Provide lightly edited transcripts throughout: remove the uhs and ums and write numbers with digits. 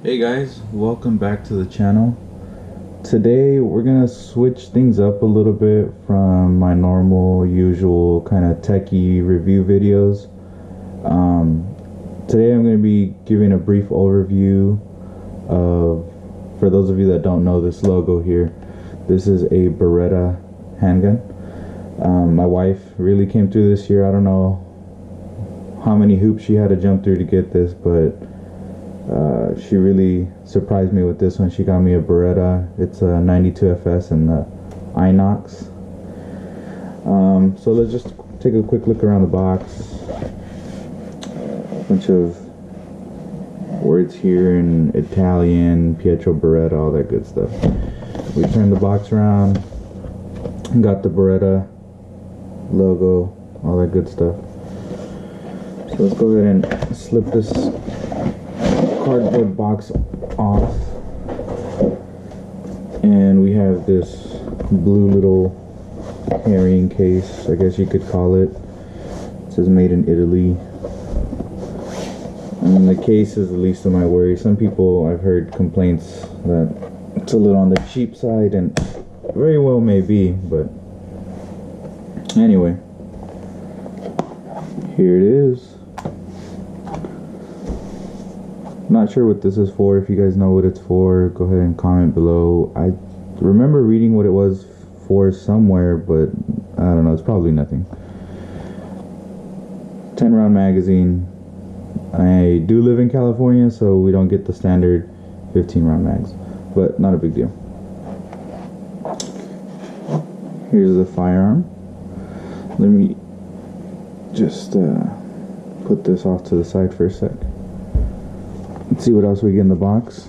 Hey guys, welcome back to the channel. Today we're gonna switch things up a little bit from my normal usual kind of techie review videos. Today I'm going to be giving a brief overview of, for those of you that don't know this logo here, this is a Beretta handgun. My wife really came through this year. I don't know how many hoops she had to jump through to get this, but she really surprised me with this one. She got me a Beretta. It's a 92FS in the INOX. So let's just take a quick look around the box. A bunch of words here in Italian, Pietro Beretta, all that good stuff. We turn the box around, got the Beretta logo, all that good stuff. So let's go ahead and slip this cardboard box off, and we have this blue little carrying case, I guess you could call it. It says made in Italy, and the case is the least of my worries. Some people, I've heard complaints that it's a little on the cheap side, and very well may be, but anyway, here it is. Not sure what this is for. If you guys know what it's for, go ahead and comment below. I remember reading what it was for somewhere, but I don't know, it's probably nothing. 10 round magazine. I do live in California, so we don't get the standard 15 round mags, but not a big deal. Here's the firearm. Let me just put this off to the side for a sec. Let's see what else we get in the box.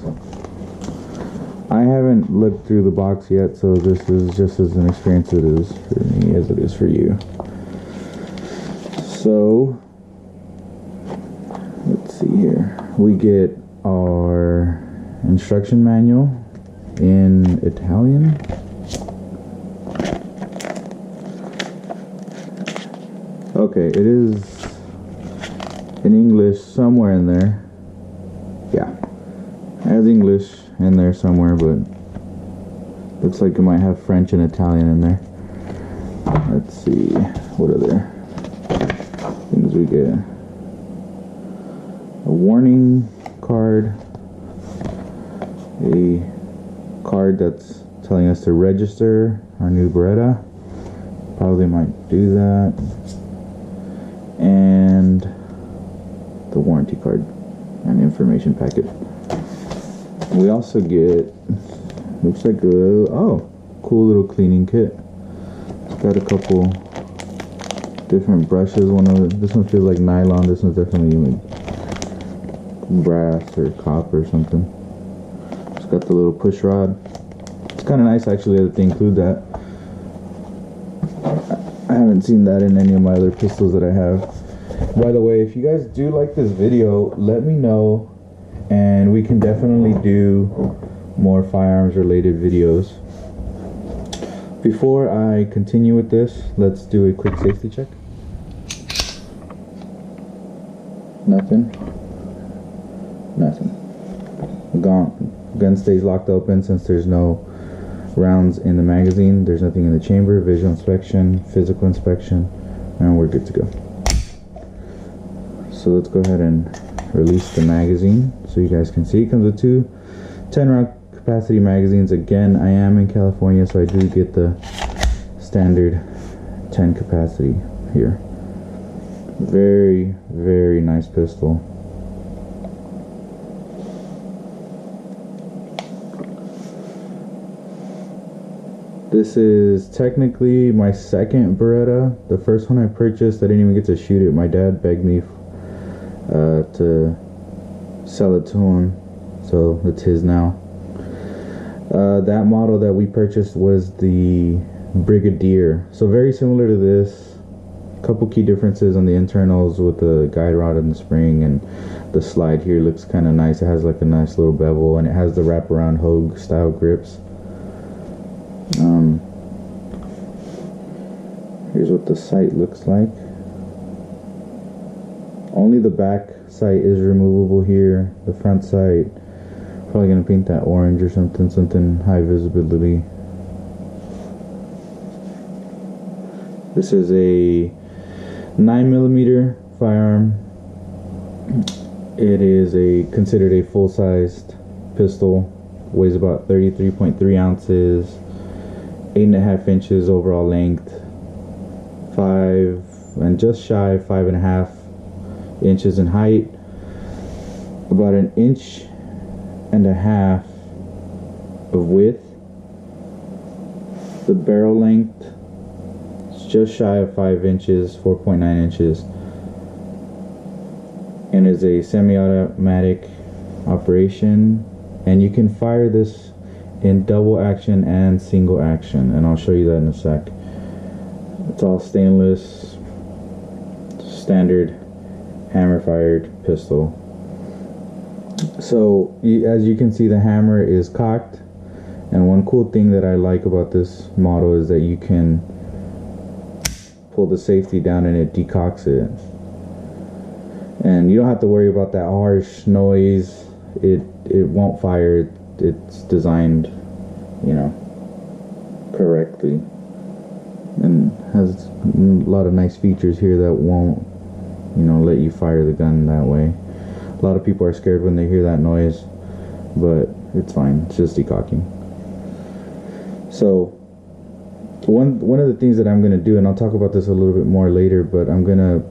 I haven't looked through the box yet, so this is just as an experience it is for me as it is for you. So let's see here. We get our instruction manual in Italian. Okay, it is in English somewhere in there. Yeah, it has English in there somewhere, but looks like it might have French and Italian in there. Let's see, what other things we get? A warning card, a card that's telling us to register our new Beretta. Probably might do that. And the warranty card and information packet. We also get, looks like a, cool little cleaning kit. It's got a couple different brushes. This one feels like nylon. This one's definitely like brass or copper or something. It's got the little push rod. It's kind of nice actually that they include that. I haven't seen that in any of my other pistols that I have. By the way, if you guys do like this video, let me know, and we can definitely do more firearms related videos. Before I continue with this, let's do a quick safety check. Nothing. Gun stays locked open since there's no rounds in the magazine. There's nothing in the chamber. Visual inspection, physical inspection, and we're good to go. So let's go ahead and release the magazine so you guys can see. It comes with two 10 round capacity magazines. Again, I am in California, so I do get the standard 10 capacity here. Very, very nice pistol. This is technically my second Beretta. The first one I purchased, I didn't even get to shoot it. My dad begged me to sell it to him, so it's his now. That model that we purchased was the Brigadier, so very similar to this. Couple key differences on the internals with the guide rod and the spring, and the slide here looks kind of nice. It has like a nice little bevel, and it has the wraparound Hogue style grips. Here's what the sight looks like. Only the back sight is removable here. The front sight Probably gonna paint that orange or something high visibility. This is a 9mm firearm. It is considered a full-sized pistol. Weighs about 33.3 ounces, 8.5 inches overall length, 5 and just shy of 5.5 inches in height, about 1.5 inches of width. The barrel length is just shy of 5 inches, 4.9 inches, and is a semi-automatic operation. And you can fire this in double action and single action, and I'll show you that in a sec. It's all stainless, standard hammer fired pistol. So as you can see, the hammer is cocked, and one cool thing that I like about this model is that you can pull the safety down and it decocks it, and you don't have to worry about that harsh noise. It won't fire. It's designed, you know, correctly, and has a lot of nice features here that won't, you know, let you fire the gun that way. A lot of people are scared when they hear that noise, but it's fine. It's just decocking. So one of the things that I'm going to do, and I'll talk about this a little bit more later, but I'm going to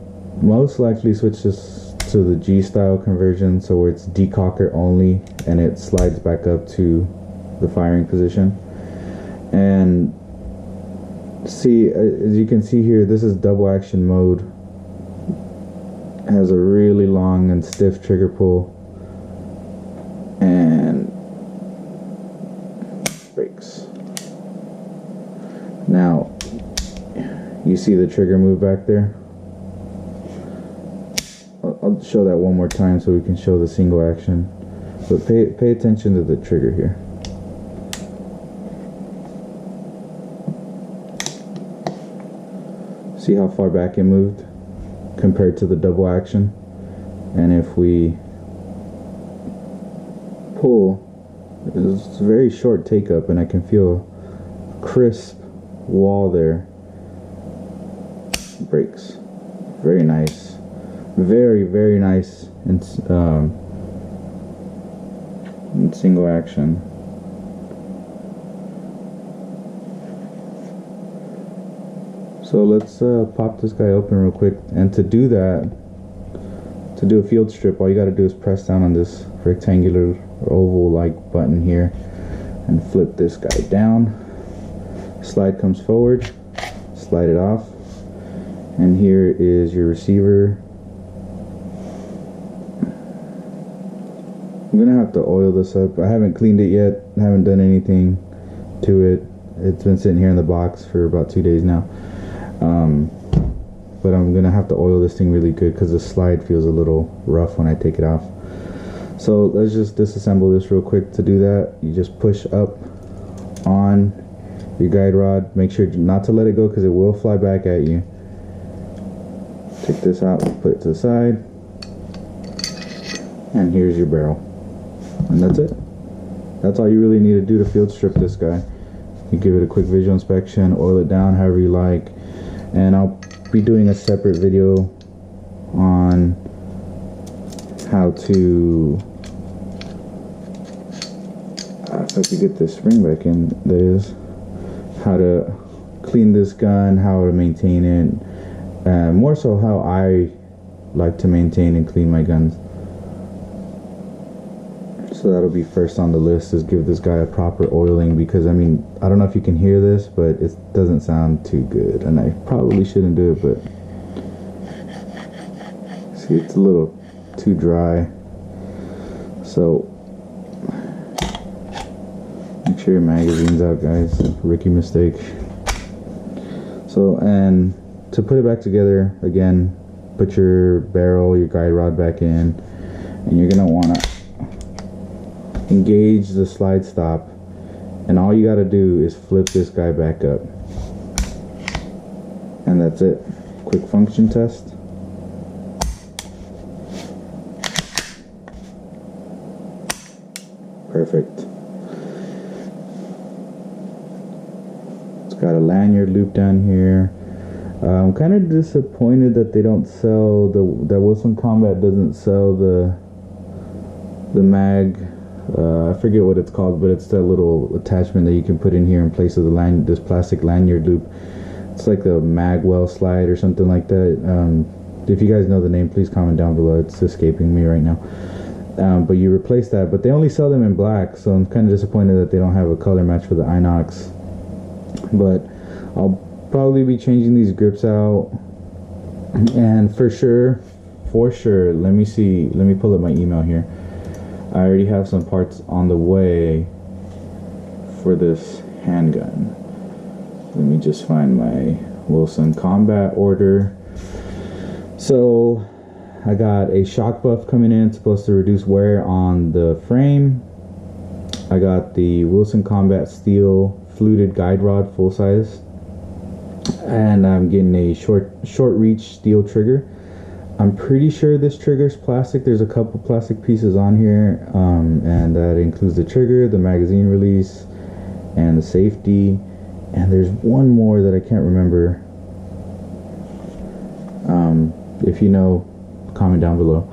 most likely switch this to the G style conversion, so where it's decocker only and it slides back up to the firing position. And see, as you can see here, this is double action mode. It has a really long and stiff trigger pull and brakes. Now you see the trigger move back there. I'll show that one more time so we can show the single action, but pay attention to the trigger here. See how far back it moved compared to the double action? And if we pull, it's a very short take up, and I can feel a crisp wall there. Brakes, very nice. Very nice in single action. So let's pop this guy open real quick. And to do that, to do a field strip, all you got to do is press down on this rectangular or oval like button here and flip this guy down. Slide comes forward, slide it off, and here is your receiver. I'm gonna have to oil this up. I haven't cleaned it yet. I haven't done anything to it. It's been sitting here in the box for about 2 days now. But I'm gonna have to oil this thing really good because the slide feels a little rough when I take it off. So let's just disassemble this real quick. To do that, you just push up on your guide rod. Make sure not to let it go because it will fly back at you. Take this out, put it to the side, and here's your barrel. And that's it. That's all you really need to do to field strip this guy. You give it a quick visual inspection, oil it down however you like, and I'll be doing a separate video on how to, if I could get this spring back in, that is, how to clean this gun, how to maintain it, more so how I like to maintain and clean my guns. So that'll be first on the list, is give this guy a proper oiling, because I mean, I don't know if you can hear this, but it doesn't sound too good, and I probably shouldn't do it, but see, it's a little too dry. So make sure your magazine's out, guys. Rookie mistake. So, and to put it back together again, put your barrel, your guide rod back in, and you're gonna want to engage the slide stop, and all you got to do is flip this guy back up, and that's it. Quick function test. Perfect. It's got a lanyard loop down here. I'm kind of disappointed that they don't sell that Wilson Combat doesn't sell the mag. I forget what it's called, but it's that little attachment that you can put in here in place of the this plastic lanyard loop. It's like a Magwell slide or something like that. If you guys know the name, please comment down below. It's escaping me right now. But you replace that, but they only sell them in black, so I'm kind of disappointed that they don't have a color match for the INOX. But I'll probably be changing these grips out, and for sure, let me pull up my email here. I already have some parts on the way for this handgun. Let me just find my Wilson Combat order. So I got a shock buff coming in, supposed to reduce wear on the frame. I got the Wilson Combat steel fluted guide rod full size, and I'm getting a short reach steel trigger. I'm pretty sure this trigger is plastic. There's a couple plastic pieces on here, and that includes the trigger, the magazine release, and the safety. And there's one more that I can't remember. If you know, comment down below.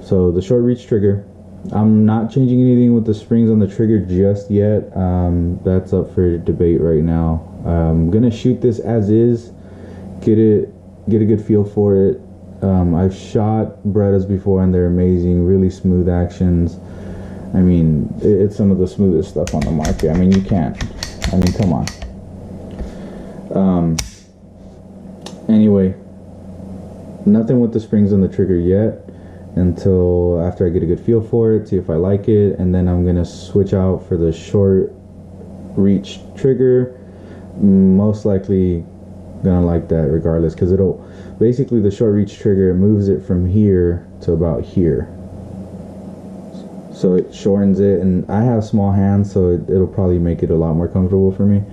So the short reach trigger, I'm not changing anything with the springs on the trigger just yet. That's up for debate right now. I'm gonna shoot this as is, get a good feel for it. I've shot Berettas before and they're amazing, really smooth actions. I mean, it's some of the smoothest stuff on the market. I mean, you can't. I mean, come on. Anyway, nothing with the springs on the trigger yet until after I get a good feel for it, see if I like it, and then I'm gonna switch out for the short reach trigger. Most likely gonna like that regardless, because it'll basically, the short reach trigger, it moves it from here to about here, so it shortens it, and I have small hands, so it'll probably make it a lot more comfortable for me.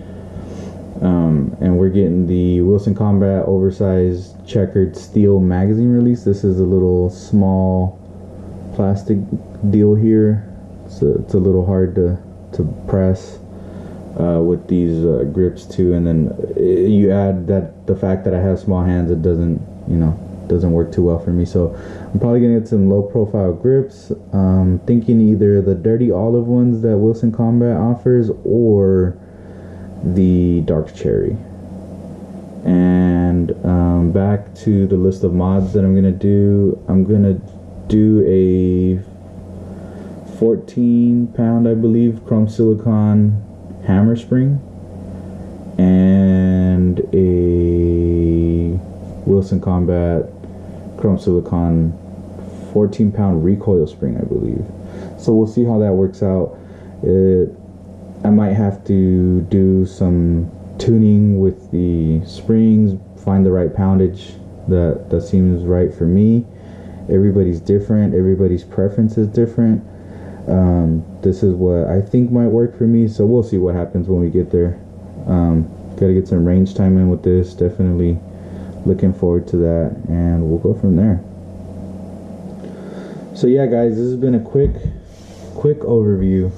And we're getting the Wilson Combat Oversize Checkered steel magazine release. This is a little small plastic deal here, so it's a little hard to press with these grips too. And then you add the fact that I have small hands, it doesn't work too well for me. So I'm probably gonna get some low profile grips, thinking either the dirty olive ones that Wilson Combat offers or the dark cherry. And back to the list of mods that I'm gonna do a 14-pound, I believe, chrome silicone hammer spring, and a Wilson Combat chrome silicone 14-pound recoil spring, I believe. So we'll see how that works out. I might have to do some tuning with the springs, find the right poundage that seems right for me. Everybody's different, everybody's preference is different. This is what I think might work for me, so we'll see what happens when we get there. Gotta get some range time in with this, definitely looking forward to that, and we'll go from there. So yeah guys, this has been a quick overview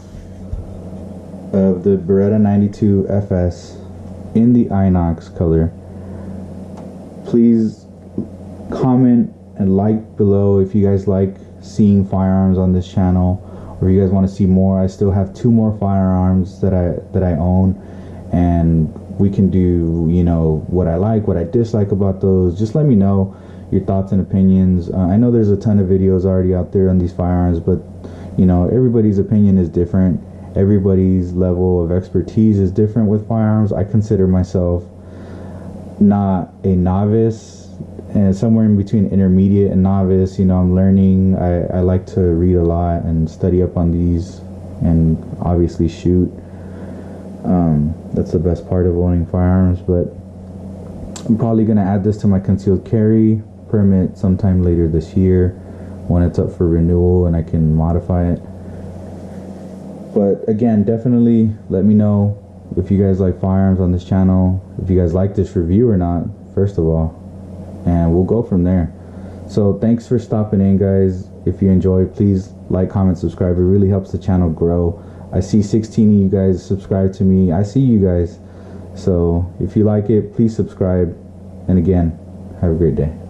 of the Beretta 92FS in the INOX color. Please comment and like below if you guys like seeing firearms on this channel, or if you guys want to see more. I still have 2 more firearms that I own, and we can do, what I like, what I dislike about those. Just let me know your thoughts and opinions. I know there's a ton of videos already out there on these firearms, but everybody's opinion is different. Everybody's level of expertise is different with firearms. I consider myself not a novice, and somewhere in between intermediate and novice. I'm learning. I like to read a lot and study up on these, and obviously shoot. That's the best part of owning firearms. But I'm probably going to add this to my concealed carry permit sometime later this year when it's up for renewal and I can modify it. But again, definitely let me know if you guys like firearms on this channel, if you guys like this review or not, first of all, and we'll go from there. So thanks for stopping in, guys. If you enjoyed, please like, comment, subscribe. It really helps the channel grow. I see 16 of you guys subscribe to me. I see you guys. So if you like it, please subscribe. And again, have a great day.